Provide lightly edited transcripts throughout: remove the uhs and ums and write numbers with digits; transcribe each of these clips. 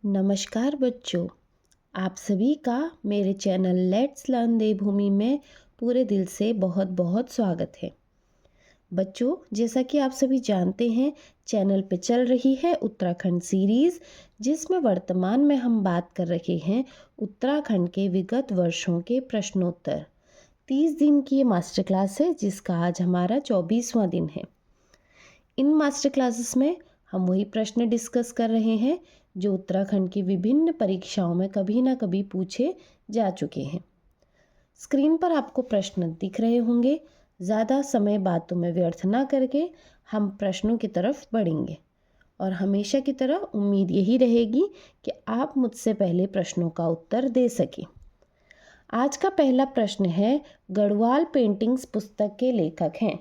नमस्कार बच्चों, आप सभी का मेरे चैनल लेट्स लर्न देवभूमि में पूरे दिल से बहुत बहुत स्वागत है। बच्चों, जैसा कि आप सभी जानते हैं, चैनल पे चल रही है उत्तराखंड सीरीज़, जिसमें वर्तमान में हम बात कर रहे हैं उत्तराखंड के विगत वर्षों के प्रश्नोत्तर। 30 दिन की ये मास्टर क्लास है, जिसका आज हमारा 24वां दिन है। इन मास्टर क्लासेस में हम वही प्रश्न डिस्कस कर रहे हैं जो उत्तराखंड की विभिन्न परीक्षाओं में कभी ना कभी पूछे जा चुके हैं। स्क्रीन पर आपको प्रश्न दिख रहे होंगे। ज़्यादा समय बातों में व्यर्थ ना करके हम प्रश्नों की तरफ बढ़ेंगे और हमेशा की तरह उम्मीद यही रहेगी कि आप मुझसे पहले प्रश्नों का उत्तर दे सकें। आज का पहला प्रश्न है, गढ़वाल पेंटिंग्स पुस्तक के लेखक हैं।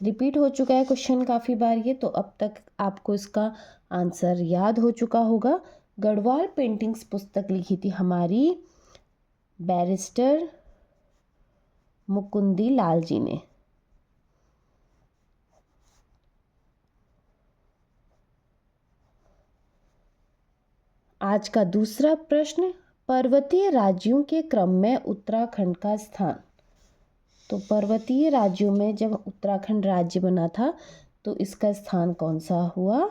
रिपीट हो चुका है क्वेश्चन काफ़ी बार ये, तो अब तक आपको इसका आंसर याद हो चुका होगा। गढ़वाल पेंटिंग्स पुस्तक लिखी थी हमारी बैरिस्टर मुकुंदी लाल जी ने। आज का दूसरा प्रश्न, पर्वतीय राज्यों के क्रम में उत्तराखंड का स्थान। तो पर्वतीय राज्यों में जब उत्तराखंड राज्य बना था तो इसका स्थान कौन सा हुआ?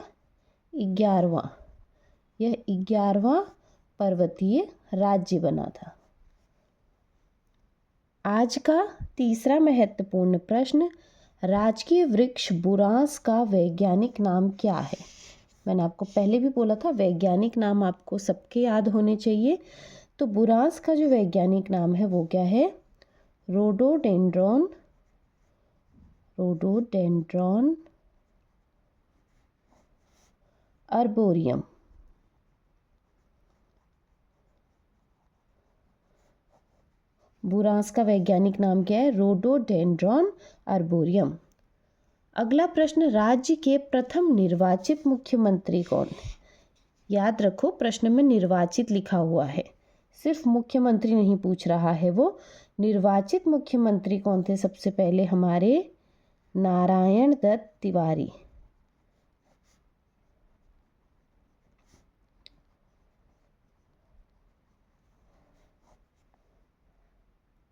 11वां। यह 11वां पर्वतीय राज्य बना था। आज का तीसरा महत्वपूर्ण प्रश्न, राजकीय वृक्ष बुरांस का वैज्ञानिक नाम क्या है? मैंने आपको पहले भी बोला था वैज्ञानिक नाम आपको सबके याद होने चाहिए। तो बुरांस का जो वैज्ञानिक नाम है वो क्या है? Rhododendron arboreum. बुरांस का वैज्ञानिक नाम क्या है? Rhododendron arboreum. अगला प्रश्न, राज्य के प्रथम निर्वाचित मुख्यमंत्री कौन? याद रखो, प्रश्न में निर्वाचित लिखा हुआ है, सिर्फ मुख्यमंत्री नहीं पूछ रहा है वो। निर्वाचित मुख्यमंत्री कौन थे सबसे पहले? हमारे नारायण दत्त तिवारी।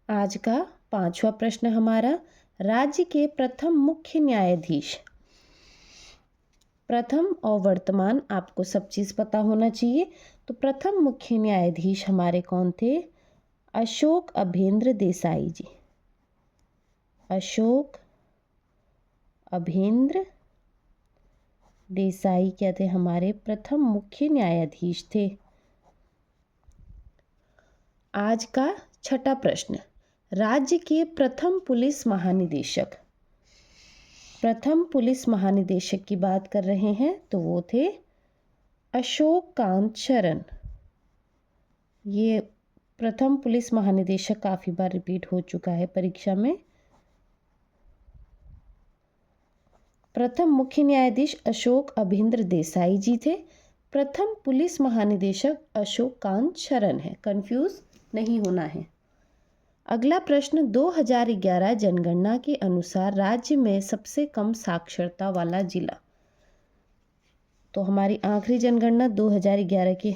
आज का पांचवा प्रश्न हमारा, राज्य के प्रथम मुख्य न्यायाधीश। प्रथम और वर्तमान आपको सब चीज़ पता होना चाहिए। तो प्रथम मुख्य न्यायाधीश हमारे कौन थे? अशोक अभेंद्र देसाई जी। अशोक अभेंद्र देसाई क्या थे? हमारे प्रथम मुख्य न्यायाधीश थे। आज का छठा प्रश्न, राज्य के प्रथम पुलिस महानिदेशक। प्रथम पुलिस महानिदेशक की बात कर रहे हैं तो वो थे अशोक कांत शरण। ये प्रथम पुलिस महानिदेशक काफ़ी बार रिपीट हो चुका है परीक्षा में। प्रथम मुख्य न्यायाधीश अशोक अभेंद्र देसाई जी थे। प्रथम पुलिस महानिदेशक अशोक कांत शरण है, कंफ्यूज नहीं होना है। अगला प्रश्न, 2011 जनगणना के अनुसार राज्य में सबसे कम साक्षरता वाला जिला। तो हमारी आखिरी जनगणना 2011 के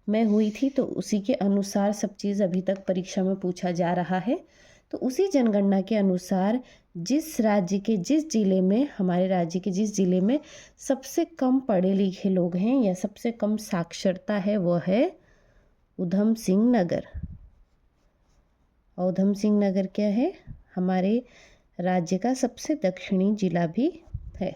में हुई थी, तो उसी के अनुसार सब चीज़ अभी तक परीक्षा में पूछा जा रहा है। तो उसी जनगणना के अनुसार जिस राज्य के जिस जिले में, हमारे राज्य के जिस जिले में सबसे कम पढ़े लिखे लोग हैं या सबसे कम साक्षरता है, वह है ऊधम सिंह नगर। ऊधम सिंह नगर क्या है? हमारे राज्य का सबसे दक्षिणी जिला भी है।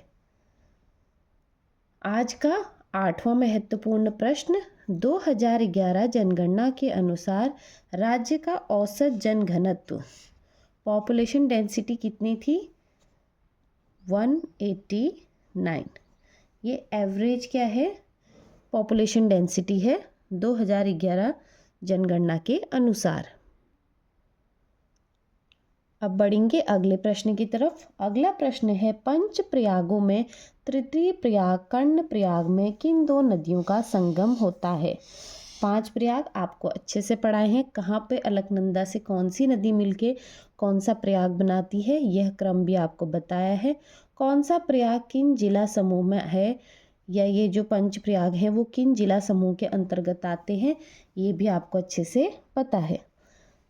आज का आठवां महत्वपूर्ण प्रश्न, 2011 जनगणना के अनुसार राज्य का औसत जनघनत्व, पॉपुलेशन डेंसिटी कितनी थी? 189। ये एवरेज क्या है? पॉपुलेशन डेंसिटी है 2011 जनगणना के अनुसार। अब बढ़ेंगे अगले प्रश्न की तरफ। अगला प्रश्न है, पंच प्रयागों में तृतीय प्रयाग कर्ण प्रयाग में किन दो नदियों का संगम होता है? 5 प्रयाग आपको अच्छे से पढ़ाए हैं। कहाँ पे अलकनंदा से कौन सी नदी मिलके कौन सा प्रयाग बनाती है, यह क्रम भी आपको बताया है। कौन सा प्रयाग किन जिला समूह में है, या ये जो पंचप्रयाग हैं वो किन जिला समूह के अंतर्गत आते हैं, ये भी आपको अच्छे से पता है।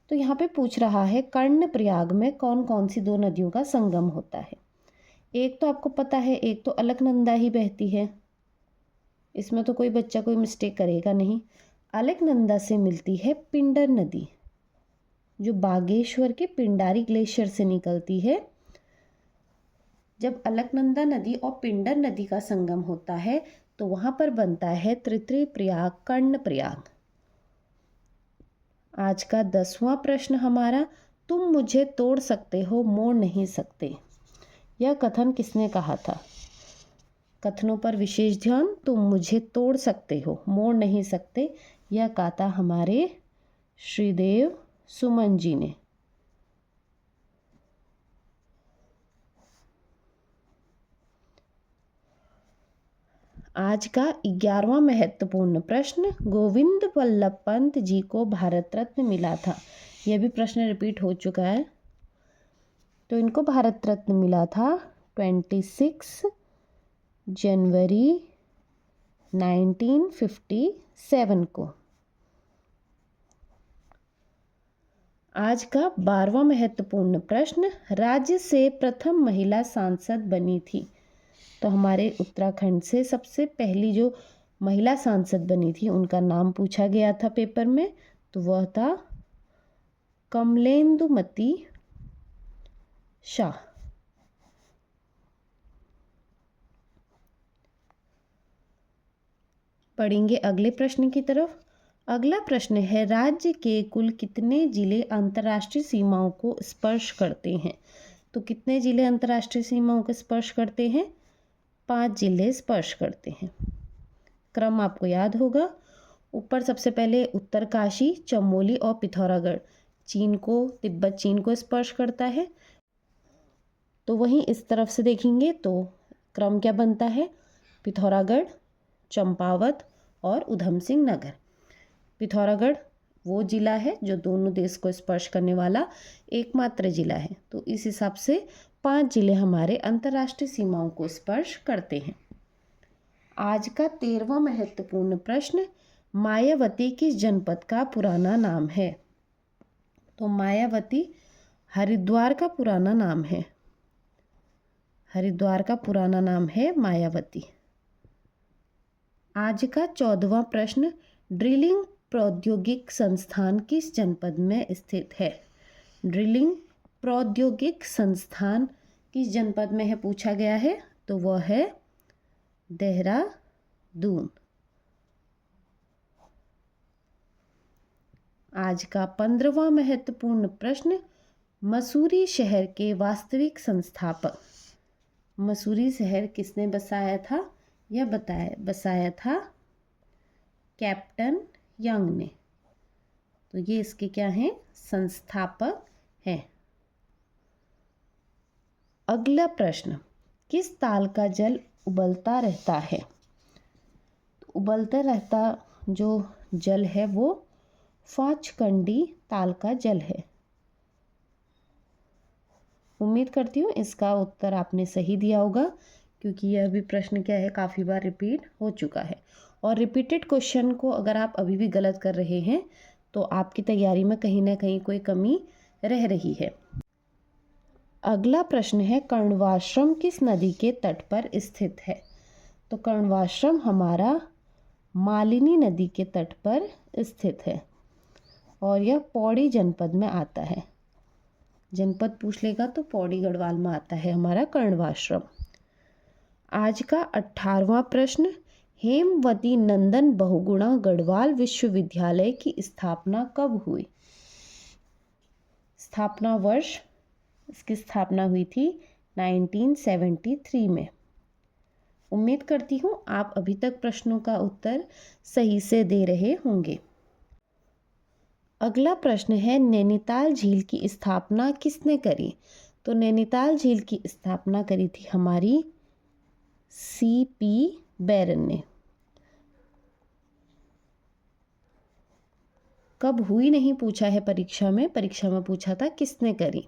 तो यहाँ पे पूछ रहा है कर्णप्रयाग में कौन कौन सी दो नदियों का संगम होता है। एक तो आपको पता है, एक तो अलकनंदा ही बहती है, इसमें तो कोई बच्चा कोई मिस्टेक करेगा नहीं। अलकनंदा से मिलती है पिंडर नदी, जो बागेश्वर के पिंडारी ग्लेशियर से निकलती है। जब अलकनंदा नदी और पिंडर नदी का संगम होता है तो वहाँ पर बनता है तृतीय प्रयाग, कर्णप्रयाग। आज का 10वां प्रश्न हमारा, तुम मुझे तोड़ सकते हो मोड़ नहीं सकते, यह कथन किसने कहा था। कथनों पर विशेष ध्यान। तुम मुझे तोड़ सकते हो मोड़ नहीं सकते, यह कहा था हमारे श्रीदेव सुमन जी ने। आज का 11वां महत्वपूर्ण प्रश्न, गोविंद वल्लभ पंत जी को भारत रत्न मिला था। यह भी प्रश्न रिपीट हो चुका है। तो इनको भारत रत्न मिला था 26 जनवरी 1957 को। आज का 12वां महत्वपूर्ण प्रश्न, राज्य से प्रथम महिला सांसद बनी थी। तो हमारे उत्तराखंड से सबसे पहली जो महिला सांसद बनी थी उनका नाम पूछा गया था पेपर में, तो वह था कमलेंदुमती शाह। पढ़ेंगे अगले प्रश्न की तरफ। अगला प्रश्न है, राज्य के कुल कितने जिले अंतर्राष्ट्रीय सीमाओं को स्पर्श करते हैं। तो कितने जिले अंतर्राष्ट्रीय सीमाओं को स्पर्श करते हैं, 5 जिले स्पर्श करते हैं। क्रम आपको याद होगा। ऊपर सबसे पहले उत्तरकाशी, चमोली और पिथौरागढ़ चीन को, तिब्बत चीन को स्पर्श करता है। तो वहीं इस तरफ से देखेंगे तो क्रम क्या बनता है, पिथौरागढ़, चंपावत और उधम सिंह नगर। पिथौरागढ़ वो जिला है जो दोनों देश को स्पर्श करने वाला एकमात्र जिला है। तो इस हिसाब से 5 जिले हमारे अंतर्राष्ट्रीय सीमाओं को स्पर्श करते हैं। आज का 13वां महत्वपूर्ण प्रश्न, मायावती किस जनपद का पुराना नाम है। तो मायावती हरिद्वार का पुराना नाम है। हरिद्वार का पुराना नाम है मायावती। आज का 14वां प्रश्न, ड्रिलिंग प्रौद्योगिक संस्थान किस जनपद में स्थित है। ड्रिलिंग प्रौद्योगिक संस्थान किस जनपद में है पूछा गया है, तो वह है देहरादून। आज का 15वां महत्वपूर्ण प्रश्न, मसूरी शहर के वास्तविक संस्थापक। मसूरी शहर किसने बसाया था, यह बसाया था कैप्टन यंग ने। तो ये इसके क्या हैं, संस्थापक हैं। अगला प्रश्न, किस ताल का जल उबलता रहता है। तो उबलता रहता जो जल है वो फाचकंडी ताल का जल है। उम्मीद करती हूँ इसका उत्तर आपने सही दिया होगा, क्योंकि यह भी प्रश्न क्या है, काफ़ी बार रिपीट हो चुका है। और रिपीटेड क्वेश्चन को अगर आप अभी भी गलत कर रहे हैं तो आपकी तैयारी में कहीं ना कहीं कोई कमी रह रही है। अगला प्रश्न है, कर्णवाश्रम किस नदी के तट पर स्थित है। तो कर्णवाश्रम हमारा मालिनी नदी के तट पर स्थित है और यह पौड़ी जनपद में आता है। जनपद पूछ लेगा तो पौड़ी गढ़वाल में आता है हमारा कर्णवाश्रम। आज का 18वां प्रश्न, हेमवती नंदन बहुगुणा गढ़वाल विश्वविद्यालय की स्थापना कब हुई। स्थापना वर्ष, इसकी स्थापना हुई थी 1973 में। उम्मीद करती हूँ आप अभी तक प्रश्नों का उत्तर सही से दे रहे होंगे। अगला प्रश्न है, नैनीताल झील की स्थापना किसने करी। तो नैनीताल झील की स्थापना करी थी हमारी सीपी बैरन ने। कब हुई नहीं पूछा है परीक्षा में पूछा था किसने करी।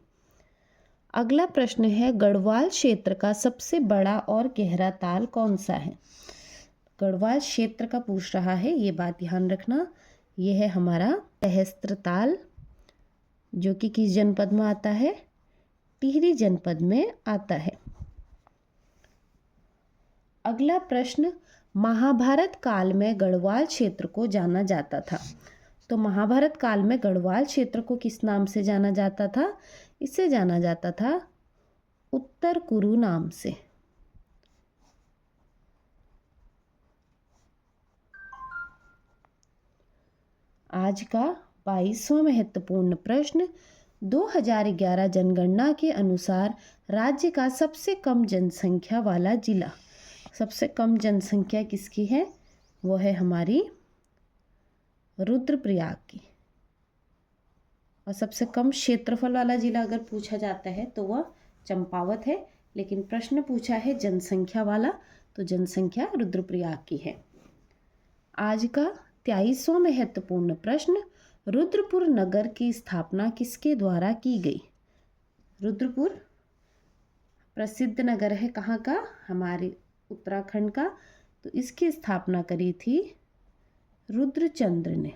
अगला प्रश्न है, गढ़वाल क्षेत्र का सबसे बड़ा और गहरा ताल कौन सा है। गढ़वाल क्षेत्र का पूछ रहा है, ये बात ध्यान रखना। ये है हमारा सहस्त्रताल, जो कि किस जनपद में आता है? टिहरी जनपद में आता है। अगला प्रश्न, महाभारत काल में गढ़वाल क्षेत्र को जाना जाता था। तो महाभारत काल में गढ़वाल क्षेत्र को किस नाम से जाना जाता था? इसे जाना जाता था उत्तर कुरु नाम से। आज का 22वां महत्वपूर्ण प्रश्न, 2011 जनगणना के अनुसार राज्य का सबसे कम जनसंख्या वाला जिला। सबसे कम जनसंख्या किसकी है? वो है हमारी रुद्रप्रयाग की। और सबसे कम क्षेत्रफल वाला जिला अगर पूछा जाता है तो वह चंपावत है, लेकिन प्रश्न पूछा है जनसंख्या वाला, तो जनसंख्या रुद्रप्रयाग की है। आज का 23वां महत्वपूर्ण प्रश्न, रुद्रपुर नगर की स्थापना किसके द्वारा की गई? रुद्रपुर प्रसिद्ध नगर है, कहाँ का? हमारे उत्तराखंड का। तो इसकी स्थापना करी थी रुद्रचंद्र ने।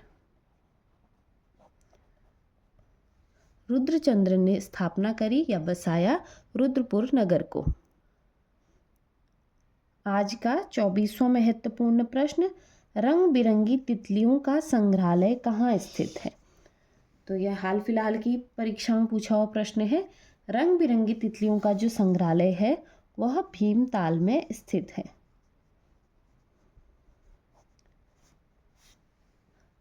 रुद्रचंद्र ने स्थापना करी या बसाया रुद्रपुर नगर को। आज का 24वां महत्वपूर्ण प्रश्न, रंग बिरंगी तितलियों का संग्रहालय कहाँ स्थित है? तो यह हाल फिलहाल की परीक्षा में पूछा हुआ प्रश्न है। रंग बिरंगी तितलियों का जो संग्रहालय है वह भीमताल में स्थित है।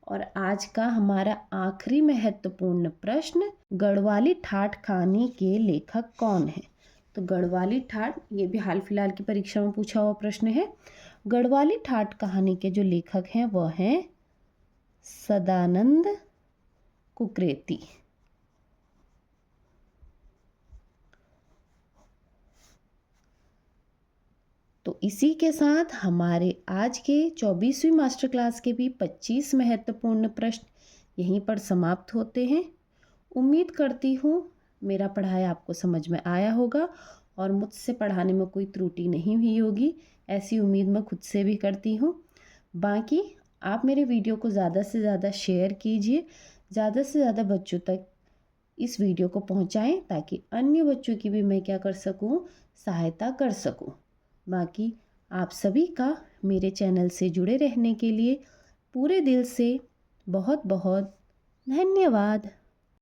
और आज का हमारा आखिरी महत्वपूर्ण प्रश्न, गढ़वाली ठाठ कहानी के लेखक कौन है? तो गढ़वाली ठाठ, ये भी हाल फिलहाल की परीक्षा में पूछा हुआ प्रश्न है। गढ़वाली ठाठ कहानी के जो लेखक हैं वह हैं सदानंद कुकरेती। तो इसी के साथ हमारे आज के 24वीं मास्टर क्लास के भी 25 महत्वपूर्ण प्रश्न यहीं पर समाप्त होते हैं। उम्मीद करती हूँ मेरा पढ़ाया आपको समझ में आया होगा और मुझसे पढ़ाने में कोई त्रुटि नहीं हुई होगी, ऐसी उम्मीद मैं खुद से भी करती हूँ। बाकी आप मेरे वीडियो को ज़्यादा से ज़्यादा शेयर कीजिए, ज़्यादा से ज़्यादा बच्चों तक इस वीडियो को पहुँचाएँ, ताकि अन्य बच्चों की भी मैं क्या कर सकूँ? सहायता कर सकूँ। बाकी आप सभी का मेरे चैनल से जुड़े रहने के लिए पूरे दिल से बहुत बहुत धन्यवाद।